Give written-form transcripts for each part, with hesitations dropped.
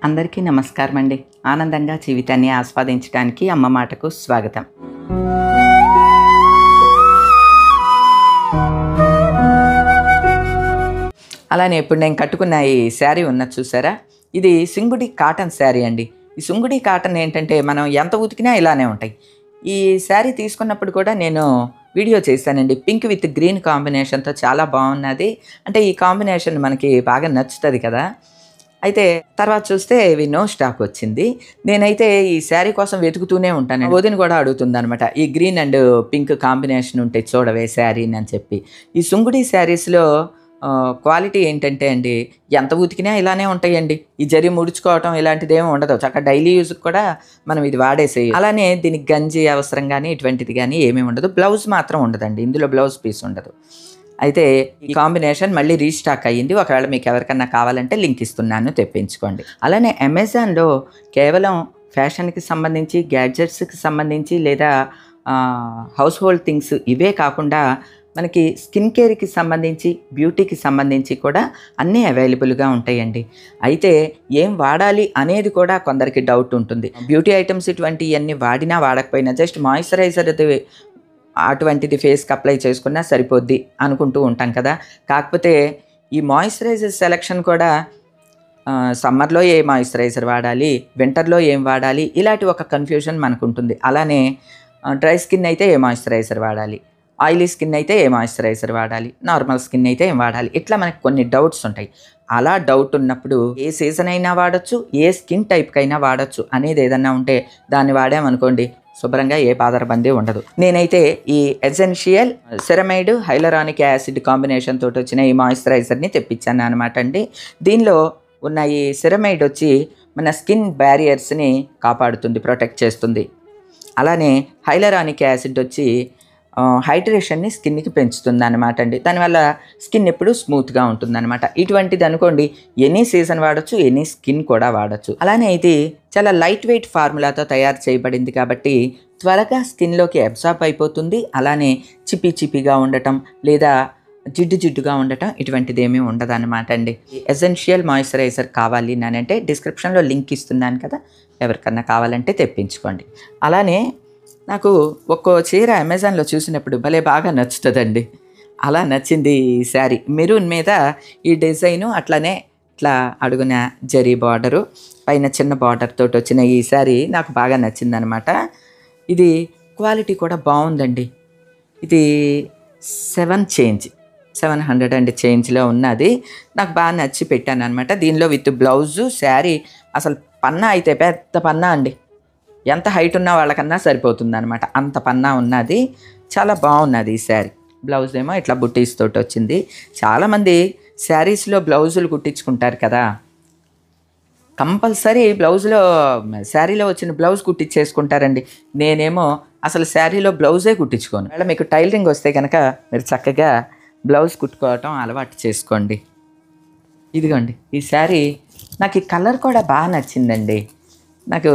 అందరికీ నమస్కారం అండి. ఆనందంగా జీవితాన్ని ఆస్వాదించడానికి అమ్మ మాటకు స్వాగతం. అలానే ఇప్పుడు నేను కట్టుకున్న ఈ శారీ ఉన్నది చూసారా, ఇది సింగుడి కాటన్ శారీ అండి. ఈ సింగుడి కాటన్ ఏంటంటే మనం ఎంత ఉతికినా ఇలానే ఉంటాయి. ఈ శారీ తీసుకున్నప్పుడు కూడా నేను వీడియో చేశానండి. పింక్ విత్ గ్రీన్ కాంబినేషన్తో చాలా బాగున్నది. అంటే ఈ కాంబినేషన్ మనకి బాగా నచ్చుతుంది కదా. అయితే తర్వాత చూస్తే ఇవి నో స్టాక్ వచ్చింది. నేనైతే ఈ శారీ కోసం వెతుకుతూనే ఉంటాను. వదిన కూడా అడుగుతుంది అనమాట, ఈ గ్రీన్ అండ్ పింక్ కాంబినేషన్ ఉంటే చూడవే శారీని అని చెప్పి. ఈ సుంగుడి శారీస్లో క్వాలిటీ ఏంటంటే అండి, ఎంత ఉతికినా ఇలానే ఉంటాయండి. ఈ జరి ముడుచుకోవటం ఇలాంటిది ఏమి ఉండదు. చక్కగా డైలీ యూజ్కి కూడా మనం ఇది వాడేసేయి. అలానే దీనికి గంజి అవసరం కానీ ఇటువంటిది కానీ ఏమీ ఉండదు. బ్లౌజ్ మాత్రం ఉండదండి, ఇందులో బ్లౌజ్ పీస్ ఉండదు. అయితే ఈ కాంబినేషన్ మళ్ళీ రీస్టాక్ అయ్యింది. ఒకవేళ మీకు ఎవరికన్నా కావాలంటే లింక్ ఇస్తున్నాను, తెప్పించుకోండి. అలానే అమెజాన్లో కేవలం ఫ్యాషన్కి సంబంధించి, గ్యాడ్జెట్స్కి సంబంధించి లేదా హౌస్ హోల్డ్ థింగ్స్ ఇవే కాకుండా మనకి స్కిన్ కేర్కి సంబంధించి, బ్యూటీకి సంబంధించి కూడా అన్నీ అవైలబుల్గా ఉంటాయండి. అయితే ఏం వాడాలి అనేది కూడా కొందరికి డౌట్ ఉంటుంది. బ్యూటీ ఐటమ్స్ ఇటువంటివన్నీ వాడినా వాడకపోయినా జస్ట్ మాయిశ్చరైజర్ అటువంటిది ఫేస్కి అప్లై చేసుకున్నా సరిపోద్ది అనుకుంటూ ఉంటాం కదా. కాకపోతే ఈ మాయిశ్చరైజర్ సెలెక్షన్ కూడా సమ్మర్లో ఏ మాయిశ్చరైజర్ వాడాలి, వింటర్లో ఏం వాడాలి, ఇలాంటి ఒక కన్ఫ్యూజన్ మనకు ఉంటుంది. అలానే డ్రై స్కిన్ అయితే ఏ మాయిశ్చరైజర్ వాడాలి, ఆయిలీ స్కిన్ అయితే ఏ మాయిశ్చరైజర్ వాడాలి, నార్మల్ స్కిన్ అయితే ఏం వాడాలి, ఇట్లా మనకు కొన్ని డౌట్స్ ఉంటాయి. అలా డౌట్ ఉన్నప్పుడు ఏ సీజన్ అయినా వాడచ్చు, ఏ స్కిన్ టైప్కైనా వాడచ్చు అనేది ఏదన్నా ఉంటే దాన్ని వాడామనుకోండి, శుభ్రంగా ఏ బాధరబందీ ఉండదు. నేనైతే ఈ essential ceramide hyaluronic acid combination తోటి వచ్చిన ఈ మాయిశ్చరైజర్ని తెప్పించాను అనమాట అండి. దీనిలో ఉన్న ఈ సెరమైడ్ వచ్చి మన స్కిన్ బ్యారియర్స్ని కాపాడుతుంది, ప్రొటెక్ట్ చేస్తుంది. అలానే హైలరానిక్ యాసిడ్ వచ్చి హైడ్రేషన్ని స్కిన్కి పెంచుతుంది అనమాట అండి. దానివల్ల స్కిన్ ఎప్పుడు స్మూత్గా ఉంటుంది అనమాట. ఇటువంటిది అనుకోండి ఎనీ సీజన్ వాడచ్చు, ఎనీ స్కిన్ కూడా వాడచ్చు. అలానే ఇది చాలా లైట్ వెయిట్ ఫార్ములాతో తయారు చేయబడింది కాబట్టి త్వరగా స్కిన్లోకి అబ్సార్బ్ అయిపోతుంది. అలానే చిపిగా ఉండటం లేదా జిడ్డుగా ఉండటం ఇటువంటిది ఏమీ ఉండదు అనమాట అండి. ఎసెన్షియల్ మాయిశ్చరైజర్ కావాలి అంటే డిస్క్రిప్షన్లో లింక్ ఇస్తున్నాను కదా, ఎవరికన్నా కావాలంటే తెప్పించుకోండి. అలానే నాకు ఒక్కో చీర అమెజాన్లో చూసినప్పుడు భలే బాగా నచ్చుతుందండి. అలా నచ్చింది ఈ శారీ. మెరూన్ మీద ఈ డిజైను, అట్లానే ఇట్లా అడుగున జరీ బార్డరు, పైన చిన్న బార్డర్ తోటి వచ్చిన ఈ శారీ నాకు బాగా నచ్చిందనమాట. ఇది క్వాలిటీ కూడా బాగుందండి. ఇది 700 అండ్ చేంజ్లో ఉన్నది. నాకు బాగా నచ్చి పెట్టాను అనమాట. దీనిలో విత్ బ్లౌజు శారీ అసలు పన్నా అయితే పెద్ద పన్నా అండి, ఎంత హైట్ ఉన్న వాళ్ళకన్నా సరిపోతుంది అనమాట, అంత పన్నా ఉన్నది. చాలా బాగున్నది ఈ శారీ. బ్లౌజ్ ఏమో ఇట్లా బుట్టీస్ తోటి వచ్చింది. చాలామంది శారీస్లో బ్లౌజులు కుట్టించుకుంటారు కదా, కంపల్సరీ శారీలో వచ్చిన బ్లౌజ్ కుట్టించేసుకుంటారండి. నేనేమో అసలు శారీలో బ్లౌజే కుట్టించుకోను. అలా మీకు టైలరింగ్ వస్తే కనుక మీరు చక్కగా బ్లౌజ్ కుట్టుకోవటం అలవాటు చేసుకోండి. ఇదిగోండి ఈ శారీ, నాకు ఈ కలర్ కూడా బాగా నచ్చిందండి. నాకు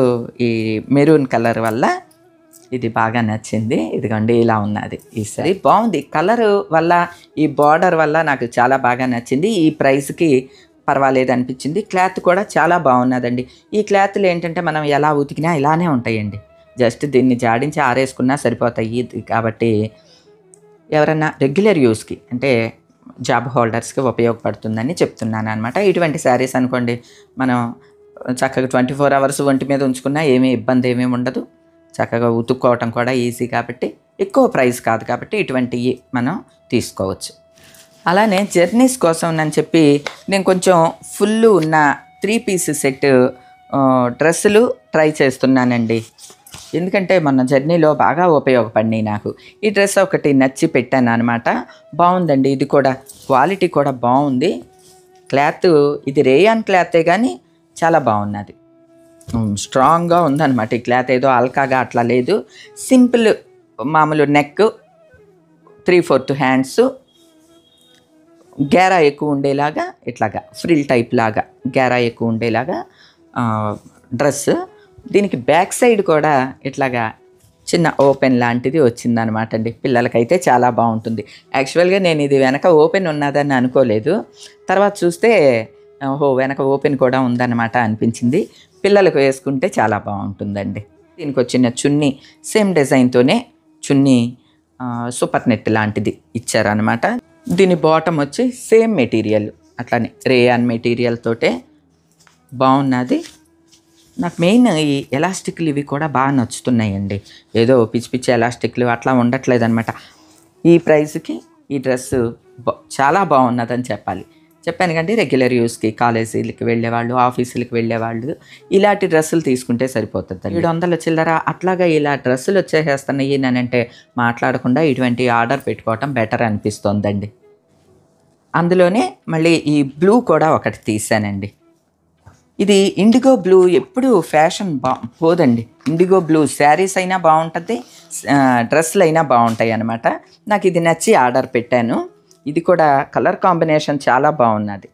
ఈ మెరూన్ కలర్ వల్ల ఇది బాగా నచ్చింది. ఇదిగోండి ఇలా ఉన్నది ఈ శారీ. బాగుంది కలర్ వల్ల, ఈ బార్డర్ వల్ల నాకు చాలా బాగా నచ్చింది. ఈ ప్రైస్కి పర్వాలేదు అనిపించింది. క్లాత్ కూడా చాలా బాగున్నదండి. ఈ క్లాత్లు ఏంటంటే మనం ఎలా ఉతికినా ఇలానే ఉంటాయండి. జస్ట్ దీన్ని జాడించి ఆరేసుకున్నా సరిపోతాయి. కాబట్టి ఎవరన్నా రెగ్యులర్ యూస్కి అంటే జాబ్ హోల్డర్స్కి ఉపయోగపడుతుందని చెప్తున్నాను అనమాట. ఇటువంటి శారీస్ అనుకోండి మనం చక్కగా 24 hours ఒంటి మీద ఉంచుకున్నా ఏమీ ఇబ్బంది ఏమీ ఉండదు. చక్కగా ఉతుక్కోవటం కూడా ఈజీ కాబట్టి, ఎక్కువ ప్రైస్ కాదు కాబట్టి ఇటువంటివి మనం తీసుకోవచ్చు. అలానే జర్నీస్ కోసం అని చెప్పి నేను కొంచెం ఫుల్ ఉన్న 3 piece సెట్ డ్రెస్సులు ట్రై చేస్తున్నానండి. ఎందుకంటే మొన్న జర్నీలో బాగా ఉపయోగపడినాయి నాకు. ఈ డ్రెస్ ఒకటి నచ్చి పెట్టాను అనమాట. బాగుందండి. ఇది కూడా క్వాలిటీ కూడా బాగుంది. క్లాత్ ఇది రేయాన్ క్లాతే కానీ చాలా బాగున్నది, స్ట్రాంగ్గా ఉందన్నమాట. ఈ క్లాత్ ఏదో అల్కాగా అట్లా లేదు. సింపుల్ మామూలు నెక్, 3/4 హ్యాండ్స్, గేరా ఎక్కువ ఉండేలాగా, ఇట్లాగా ఫ్రిల్ టైప్ లాగా గేరా ఎక్కువ ఉండేలాగా డ్రెస్. దీనికి బ్యాక్ సైడ్ కూడా ఇట్లాగా చిన్న ఓపెన్ లాంటిది వచ్చిందనమాట అండి. పిల్లలకైతే చాలా బాగుంటుంది. యాక్చువల్గా నేను ఇది వెనక ఓపెన్ ఉన్నదని అనుకోలేదు. తర్వాత చూస్తే ఓహో వెనక ఓపెన్ కూడా ఉందన్నమాట అనిపించింది. పిల్లలకు వేసుకుంటే చాలా బాగుంటుందండి. దీనికి వచ్చిన చున్నీ సేమ్ డిజైన్తోనే చున్నీ సూపర్ నెట్ లాంటిది ఇచ్చారనమాట. దీని బాటమ్ వచ్చి సేమ్ మెటీరియల్ అట్లానే రేయాన్ మెటీరియల్ తోటే బాగున్నది. నాకు మెయిన్ ఈ ఎలాస్టిక్లు ఇవి కూడా బాగా నచ్చుతున్నాయండి. ఏదో పిచ్చి పిచ్చి ఎలాస్టిక్లు అట్లా ఉండట్లేదు అనమాట. ఈ ప్రైస్కి ఈ డ్రెస్సు చాలా బాగున్నదని చెప్పాలి. చెప్పాను కంటే రెగ్యులర్ యూస్కి కాలేజీలకి వెళ్ళేవాళ్ళు, ఆఫీసులకి వెళ్ళేవాళ్ళు ఇలాంటి డ్రెస్సులు తీసుకుంటే సరిపోతుంది. 700 చిల్లర అట్లాగా ఇలా డ్రెస్సులు వచ్చేసేస్తున్నాయి నేనంటే మాట్లాడకుండా ఇటువంటి ఆర్డర్ పెట్టుకోవటం బెటర్ అనిపిస్తోందండి. అందులోనే మళ్ళీ ఈ బ్లూ కూడా ఒకటి తీసానండి. ఇది ఇండిగో బ్లూ ఎప్పుడు ఫ్యాషన్ పోదండి. ఇండిగో బ్లూ శారీస్ అయినా బాగుంటుంది, డ్రెస్సులు అయినా బాగుంటాయి అన్నమాట. నాకు ఇది నచ్చి ఆర్డర్ పెట్టాను. ఇది కూడా కలర్ కాంబినేషన్ చాలా బాగున్నది.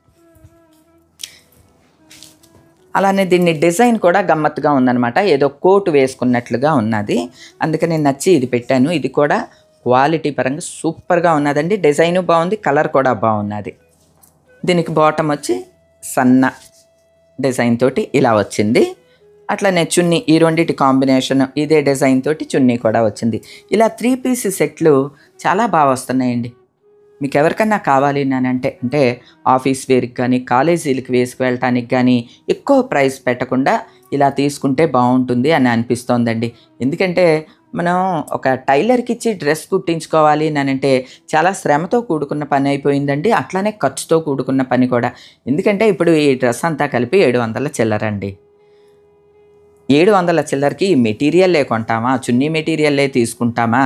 అలానే దీన్ని డిజైన్ కూడా గమ్మత్తుగా ఉందన్నమాట. ఏదో కోట్ వేసుకున్నట్లుగా ఉన్నది. అందుకని నచ్చి ఇది పెట్టాను. ఇది కూడా క్వాలిటీ పరంగా సూపర్గా ఉన్నదండి. డిజైను బాగుంది, కలర్ కూడా బాగున్నది. దీనికి బాటమ్ వచ్చి సన్న డిజైన్ తోటి ఇలా వచ్చింది. అట్లనే చున్నీ ఈ రెండింటి కాంబినేషన్ ఇదే డిజైన్ తోటి చున్నీ కూడా వచ్చింది. ఇలా 3 పీస్ సెట్లు చాలా బాగా వస్తున్నాయండి. మీకు ఎవరికన్నా కావాలి అంటే ఆఫీస్ వేర్కి కానీ కాలేజీలకి వేసుకువెళ్ళటానికి కానీ ఎక్కువ ప్రైస్ పెట్టకుండా ఇలా తీసుకుంటే బాగుంటుంది అని అనిపిస్తోందండి. ఎందుకంటే మనం ఒక టైలర్కి ఇచ్చి డ్రెస్ కుట్టించుకోవాలి అంటే చాలా శ్రమతో కూడుకున్న పని అయిపోయిందండి. అట్లానే ఖర్చుతో కూడుకున్న పని కూడా. ఎందుకంటే ఇప్పుడు ఈ డ్రెస్ అంతా కలిపి 700 చిల్లరండి. 700 చిల్లరకి మెటీరియల్లే కొంటామా, చున్నీ మెటీరియల్లే తీసుకుంటామా,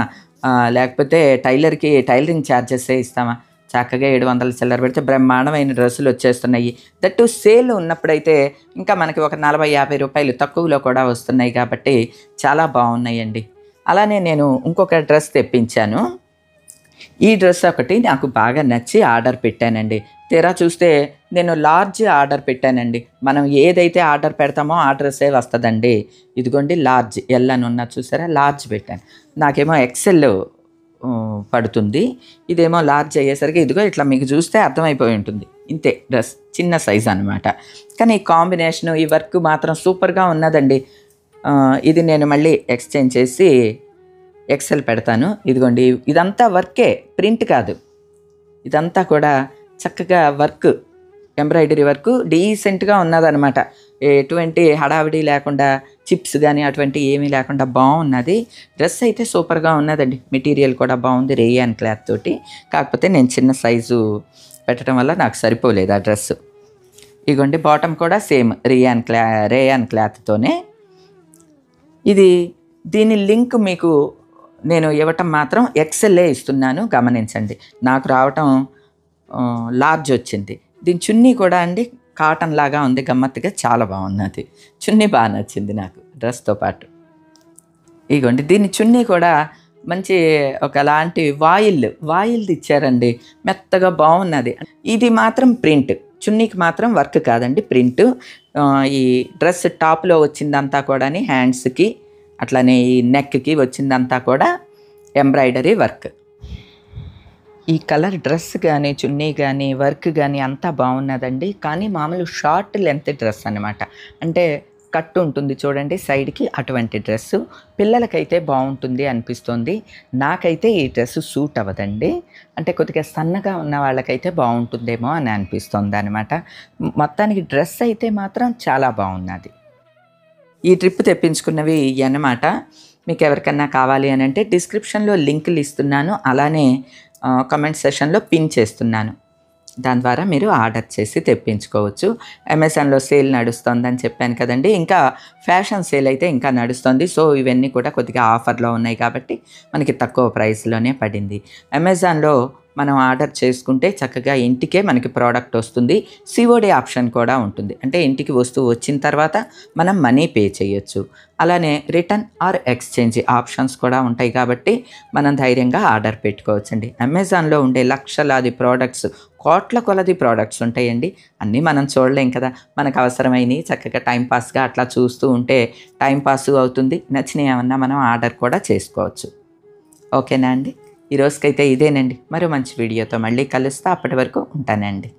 లేకపోతే టైలర్కి టైలరింగ్ ఛార్జెసే ఇస్తామా? చక్కగా 700 చిల్లర పెడితే బ్రహ్మాండమైన డ్రెస్సులు వచ్చేస్తున్నాయి. దట్టు సేల్ ఉన్నప్పుడైతే ఇంకా మనకి ఒక 40-50 రూపాయలు తక్కువలో కూడా వస్తున్నాయి కాబట్టి చాలా బాగున్నాయండి. అలానే నేను ఇంకొక డ్రెస్ తెప్పించాను. ఈ డ్రెస్ ఒకటి నాకు బాగా నచ్చి ఆర్డర్ పెట్టానండి. తీరా చూస్తే నేను లార్జ్ ఆర్డర్ పెట్టానండి. మనం ఏదైతే ఆర్డర్ పెడతామో ఆ డ్రెస్సే వస్తుందండి. ఇదిగోండి లార్జ్ ఎల్ అని ఉన్న చూసారా, లార్జ్ పెట్టాను. నాకేమో ఎక్సెల్ పడుతుంది, ఇదేమో లార్జ్ అయ్యేసరికి ఇదిగో ఇట్లా మీకు చూస్తే అర్థమైపోయి ఉంటుంది. ఇంతే డ్రెస్ చిన్న సైజ్ అనమాట. కానీ ఈ కాంబినేషను ఈ వర్క్ మాత్రం సూపర్గా ఉన్నదండి. ఇది నేను మళ్ళీ ఎక్స్చేంజ్ చేసి ఎక్సెల్ పెడతాను. ఇదిగోండి ఇదంతా వర్కే, ప్రింట్ కాదు. ఇదంతా కూడా చక్కగా వర్క్, ఎంబ్రాయిడరీ వర్క్ డీసెంట్గా ఉన్నదనమాట. ఎటువంటి హడావిడి లేకుండా చిప్స్ కానీ అటువంటి ఏమీ లేకుండా బాగున్నది. డ్రెస్ అయితే సూపర్గా ఉన్నదండి. మెటీరియల్ కూడా బాగుంది, రేయాన్ క్లాత్ తోటి. కాకపోతే నేను చిన్న సైజు పెట్టడం వల్ల నాకు సరిపోలేదు ఆ డ్రెస్సు. ఇదిగోండి బాటమ్ కూడా సేమ్ రేయాన్ క్లాత్తోనే. దీని లింక్ మీకు నేను ఇవ్వటం మాత్రం ఎక్సెల్లే ఇస్తున్నాను, గమనించండి. నాకు రావటం లార్జ్ వచ్చింది. దీని చున్నీ కూడా అండి కాటన్ లాగా ఉంది, గమ్మత్తుగా చాలా బాగున్నది. చున్నీ బాగా నచ్చింది నాకు డ్రెస్తో పాటు. ఇగోండి దీని చున్నీ కూడా మంచి ఒకలాంటి వాయిల్ది ఇచ్చారండి, మెత్తగా బాగున్నది. ఇది మాత్రం ప్రింట్, చున్నీకి మాత్రం వర్క్ కాదండి, ప్రింట్. ఈ డ్రెస్ టాప్లో వచ్చిందంతా కూడా హ్యాండ్స్కి అట్లానే ఈ నెక్కి వచ్చిందంతా కూడా ఎంబ్రాయిడరీ వర్క్. ఈ కలర్ డ్రెస్ కానీ చున్నీ కానీ వర్క్ కానీ అంతా బాగున్నదండి. కానీ మామూలు షార్ట్ లెంత్ డ్రెస్ అనమాట. అంటే కట్ ఉంటుంది చూడండి సైడ్కి, అటువంటి డ్రెస్సు పిల్లలకైతే బాగుంటుంది అనిపిస్తుంది. నాకైతే ఈ డ్రెస్సు సూట్ అవ్వదండి. అంటే కొద్దిగా సన్నగా ఉన్న వాళ్ళకైతే బాగుంటుందేమో అని అనిపిస్తుంది అనమాట. మొత్తానికి డ్రెస్ అయితే మాత్రం చాలా బాగున్నది. ఈ ట్రిప్ తెప్పించుకున్నవి అన్నమాట. మీకు ఎవరికన్నా కావాలి అని అంటే డిస్క్రిప్షన్లో లింకులు ఇస్తున్నాను, అలానే కామెంట్ సెషన్లో పిన్ చేస్తున్నాను. దాని ద్వారా మీరు ఆర్డర్ చేసి తెప్పించుకోవచ్చు. అమెజాన్లో సేల్ నడుస్తుందని చెప్పాను కదండి, ఇంకా ఫ్యాషన్ సేల్ అయితే ఇంకా నడుస్తుంది. సో ఇవన్నీ కూడా కొద్దిగా ఆఫర్లో ఉన్నాయి కాబట్టి మనకి తక్కువ ప్రైస్లోనే పడింది. అమెజాన్లో మనం ఆర్డర్ చేసుకుంటే చక్కగా ఇంటికే మనకి ప్రోడక్ట్ వస్తుంది. సిఓడి ఆప్షన్ కూడా ఉంటుంది. అంటే ఇంటికి వస్తువు వచ్చిన తర్వాత మనం మనీ పే చేయొచ్చు. అలానే రిటర్న్ ఆర్ ఎక్స్చేంజ్ ఆప్షన్స్ కూడా ఉంటాయి కాబట్టి మనం ధైర్యంగా ఆర్డర్ పెట్టుకోవచ్చండి. అమెజాన్లో ఉండే లక్షలాది ప్రోడక్ట్స్, కోట్ల కొలది ప్రోడక్ట్స్ ఉంటాయండి. అన్నీ మనం చూడలేం కదా. మనకు అవసరమైనవి చక్కగా టైంపాస్గా అట్లా చూస్తూ ఉంటే టైంపాస్ అవుతుంది. నచ్చినవి ఏమన్నా మనం ఆర్డర్ కూడా చేసుకోవచ్చు. ఓకేనా అండి? ఈ రోజుకైతే ఇదేనండి. మరో మంచి వీడియోతో మళ్ళీ కలుస్తా. అప్పటి వరకు ఉంటానండి.